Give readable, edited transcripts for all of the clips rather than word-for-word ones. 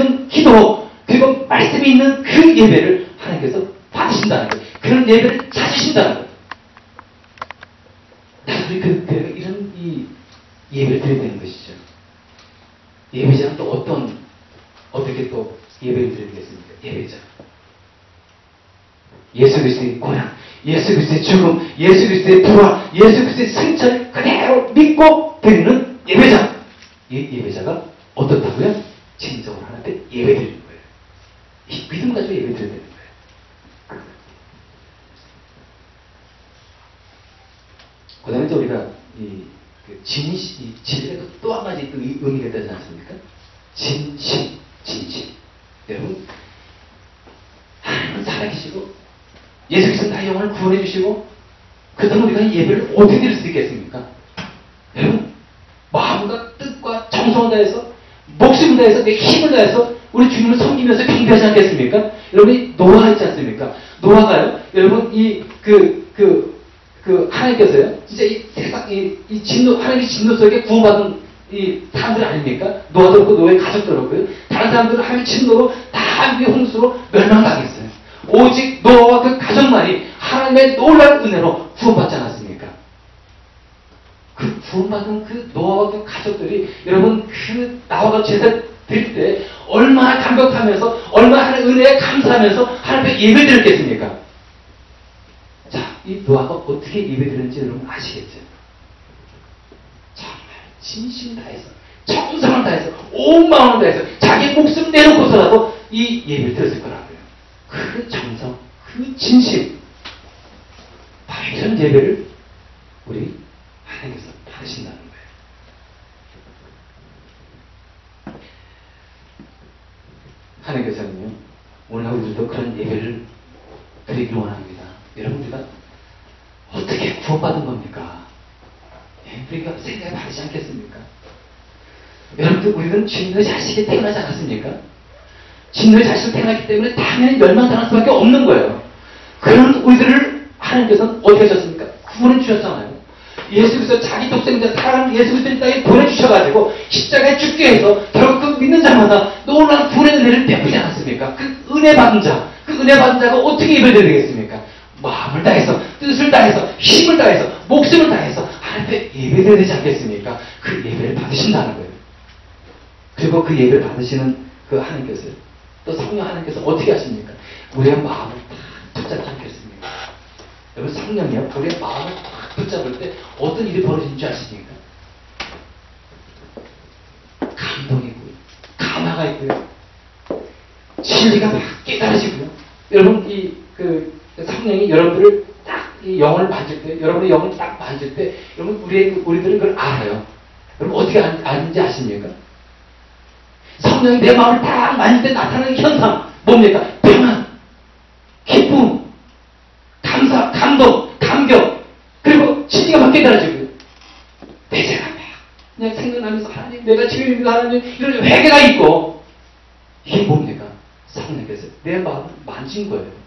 있는 기도, 그리고 말씀이 있는 그 예배를 하나님께서 받으신다는 거예요. 그런 예배를 찾으신다는 거예요. 우리 이런 이 예배를 드려야 되는 것이죠. 예배자는 또 어떻게 또 예배를 드려야 되겠습니까? 예배자. 예수 그리스도의 고난, 예수 그리스도의 죽음, 예수 그리스도의 부활, 예수 그리스도의 승천을 그대로 믿고 드리는 예배자. 이 예배자가 어떻다고요? 진정으로 하나님께 예배드리는 거예요. 이 믿음 가지고 예배드려야 되는 거예요. 그 다음에 또 우리가 진리가 또 한 가지 또 의미가 되지 않습니까? 진심. 여러분, 하나님은 살아계시고 예수 그리스도 나의 영혼을 구원해 주시고 그렇다면 우리가 예배를 어떻게 드릴 수 있겠습니까? 여러분, 마음과 뜻과 정성을 다해서 목숨을 다해서 내 힘을 다해서 우리 주님을 섬기면서 경배하지 않겠습니까? 여러분이 노아가 있지 않습니까? 노아가요, 여러분 하나님께서요, 진짜 이 세상 이 진노, 하나님의 진노 속에 구원받은 이 사람들 아닙니까? 노아도 그렇고 노아의 가족도 그렇고요. 다른 사람들은 하나님의 진노로 다 위의 홍수로 멸망당했어요. 오직 노아와 그 가족만이 하나님의 놀라운 은혜로 구원받지 않았습니까? 그 구원받은 그 노아와 그 가족들이 여러분 그 나와가 제사 드릴 때 얼마나 감격하면서 얼마나 하나님의 은혜에 감사하면서 하나님께 예배드렸겠습니까? 자, 이 노아가 어떻게 예배드렸는지 여러분 아시겠죠? 정말 진심 다해서 정성을 다해서 온 마음을 다해서 자기 목숨 내놓고서라도 이 예배를 드렸을 거라고요. 그 정성, 그 진심, 바로 이런 예배를 우리 하나님께서 받으신다는 거예요. 하나님께서는요, 오늘 우리들도 그런 예배를 드리길 원합니다. 여러분, 우리가 어떻게 구원받은 겁니까? 우리가 생각해 바르지 않겠습니까? 여러분들, 우리는 주님의 자식이 태어나지 않았습니까? 주님의 자식이 태어났기 때문에 당연히 멸망당할 수밖에 없는 거예요. 그런 우리들을 하나님께서는 어떻게 하셨습니까? 구원해 주셨잖아요. 예수 그리스도 자기 독생자 사랑하는 예수 그리스도의 땅에 보내주셔가지고 십자가에 죽게 해서 결국 그 믿는 자마다 놀라운 구원의 은혜를 베푸지 않았습니까? 그 은혜 받은 자, 그 은혜 받은 자가 어떻게 예배를 드리겠습니까? 마음을 다해서, 뜻을 다해서, 힘을 다해서, 목숨을 다해서 하나님께 예배드려야 되지 않겠습니까? 그 예배를 받으신다는 거예요. 그리고 그 예배를 받으시는 그 하나님께서요, 또 성령 하나님께서 어떻게 하십니까? 우리의 마음을 딱 붙잡지 않겠습니까? 여러분, 성령이요, 우리의 마음을 딱 붙잡을 때 어떤 일이 벌어지는 줄 아십니까? 감동이 있고요, 감화가 있고요, 진리가 막 깨달아지고요. 여러분, 성령이 여러분들을 딱 이 영혼을 만질 때, 여러분의 영혼을 딱 만질 때, 여러분, 우리들은 그걸 알아요. 여러분, 어떻게 아는지 아십니까? 성령이 내 마음을 딱 만질 때 나타나는 현상, 뭡니까? 평안, 기쁨, 감사, 감동, 감격, 그리고 진리가 막 깨달아지고요. 내 죄가 막 그냥 생각나면서 하나님, 내가 죄인입니다, 하나님, 이런 회개가 있고, 이게 뭡니까? 성령께서 내 마음을 만진 거예요.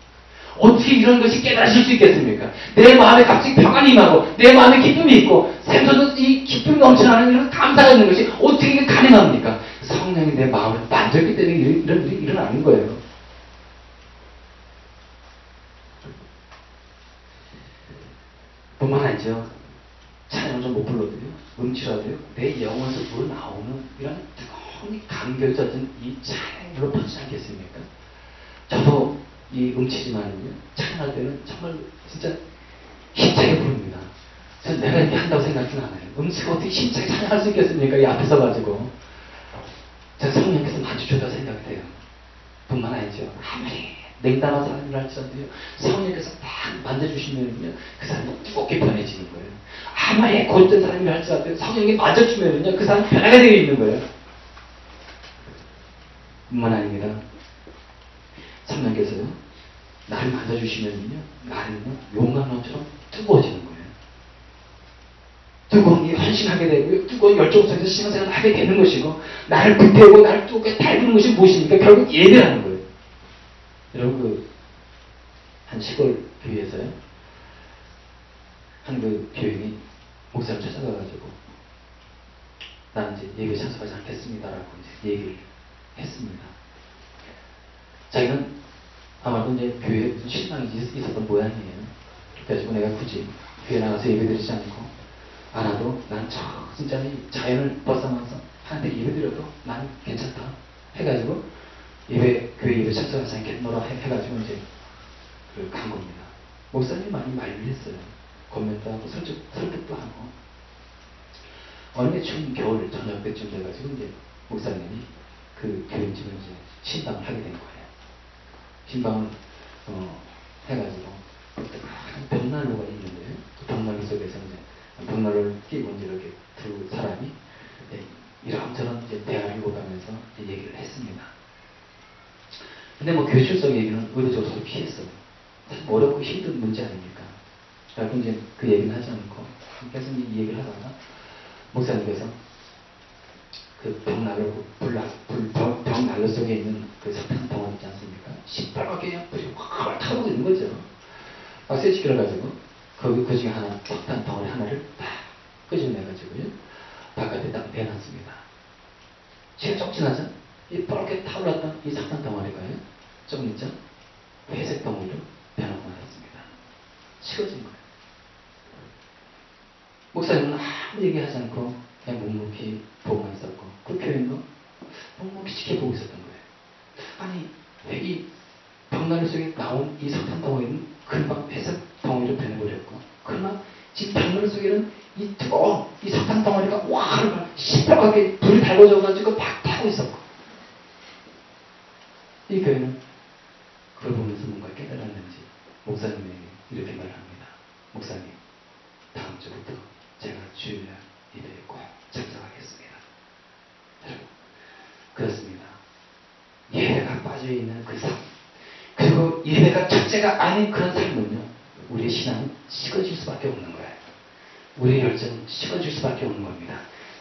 어떻게 이런 것이 깨달아질 수 있겠습니까? 내 마음에 갑자기 평안이 임하고 내 마음에 기쁨이 있고 샘솟는 이 기쁨이 넘쳐나는 이런 감사가 있는 것이 어떻게 이게 가능합니까? 성령이 내 마음을 만졌기 때문에 이런 일이 일어나는 거예요. 뿐만 아니죠. 찬양 좀 못 불러도요, 음치라도요, 내 영혼에서 우러나오는 이런 뜨거운 감격이 젖은 이 찬양으로 퍼지지 않겠습니까? 저도 이 음치지만은요, 찬양할 때는 정말 진짜 힘차게 부릅니다. 저는 내가 이렇게 한다고 생각하지는 않아요. 음치가 어떻게 힘차게 찬양할 수 있겠습니까? 이 앞에 서가지고. 저는 성령께서 만져주셨다고 생각이 돼요. 뿐만 아니죠. 아무리 냉담한 사람이라 할지라도요, 성령께서 딱 만져주시면은요, 그 사람이 뜨겁게 변해지는 거예요. 아무리 곧된 사람이라 할지라도요, 성령이 만져주면은요, 그 사람이 변하게 되어 있는 거예요. 뿐만 아닙니다. 성령께서요, 나를 만져주시면요, 나는요, 용광로처럼 뜨거워지는 거예요. 뜨거운 헌신하게 되고요, 뜨거운 열정 속에서 신앙생활을 하게 되는 것이고, 나를 불태우고 나를 뜨겁게 달구는 것이 무엇입니까? 결국 예배라는 거예요. 여러분, 한 시골 교회에서요, 한 교인이 목사를 찾아가가지고, 나는 이제 예배 참석하지 않겠습니다라고 이제 얘기를 했습니다. 자기는 아마도 이제 교회에 무슨 실망이 있었던 모양이에요. 그래가지고 내가 굳이 교회 나가서 예배드리지 않고 안 와도 난 진짜 이 자연을 벗어나서 하나님께 예배드려도 난 괜찮다 해가지고 교회 예배 참석하지 않겠노라 해가지고 이제 간 겁니다. 목사님이 많이 말을 했어요. 권면도 하고 설득도 하고. 어느 게 추운 겨울 저녁 때쯤 돼가지고 이제 목사님이 그 교회 집을 이제 신방을 하게 된 거예요. 신방을 해가지고 벽난로가 있는데요. 그 벽난로 속에서 이제 벽난로를 끼고 이제 이렇게 두 사람이 이런저런 이제 대화를 오가면서 얘기를 했습니다. 근데 뭐 교실성 얘기는 의도적으로 서로 피했어요. 사실 어렵고 힘든 문제 아닙니까? 그래서 이제 그 얘기는 하지 않고 계속 이 얘기를 하다가 목사님께서 그 벽난로 속에 있는 그 석탄 덩어리 있지 않습니까? 시뻘겋게 그냥 불이 확 타고 있는 거죠. 박스에 지켜가지고 그 중에 하나 석탄 덩어리 하나를 딱 끄집어내가지고요 바깥에 딱 내놨습니다. 시간 좀 지나자 이 뻘겋게 타올랐던 이 석탄 덩어리가요 조금 있죠? 회색 덩어리로 변하고 말았습니다. 식어진 거예요. 목사님은 아무 얘기하지 않고 그냥 묵묵히 보고만 있었고 그 교인도 묵묵히 지켜보고 있었던 거예요. 아니 왜 이 벽난로 속에 나온 이 석탄 덩어리는 금방 회색 덩어리로 변해버렸고 그러나 지금 벽난로 속에는 이 뜨거운 이 석탄 덩어리가 와 시뻘겋게 불이 달궈져가지고 막 타고 있었고 이 교인은 그걸 보면서 뭔가 깨달았는지 목사님에게 이렇게 말합니다. 목사님 다음 주부터 제가 주일날 예배에 꼭 참석하겠습니다. 여러분 그렇습니다. 예배가 빠져있는 그 삶 그리고 예배가 첫째가 아닌 그런 삶은요 우리의 신앙은 식어질 수밖에 없는 거예요. 우리의 열정은 식어질 수밖에 없는 겁니다.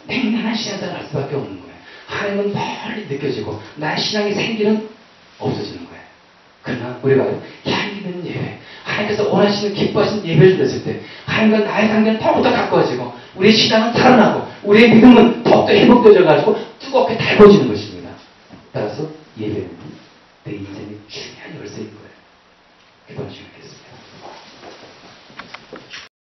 냉랭한 신앙생활을 할 수밖에 없는 거예요. 하나님은 멀리 느껴지고 나의 신앙의 생기는 없어지는 거예요. 그러나 우리가 향기 있는 예배 하나님께서 원하시는 기뻐하시는 예배를 드렸을 때 하나님과 나의 관계는 더욱더 가까워지고 우리의 신앙은 살아나고 우리의 믿음은 더욱더 회복되어져 가지고 뜨겁게 달궈지는 것입니다.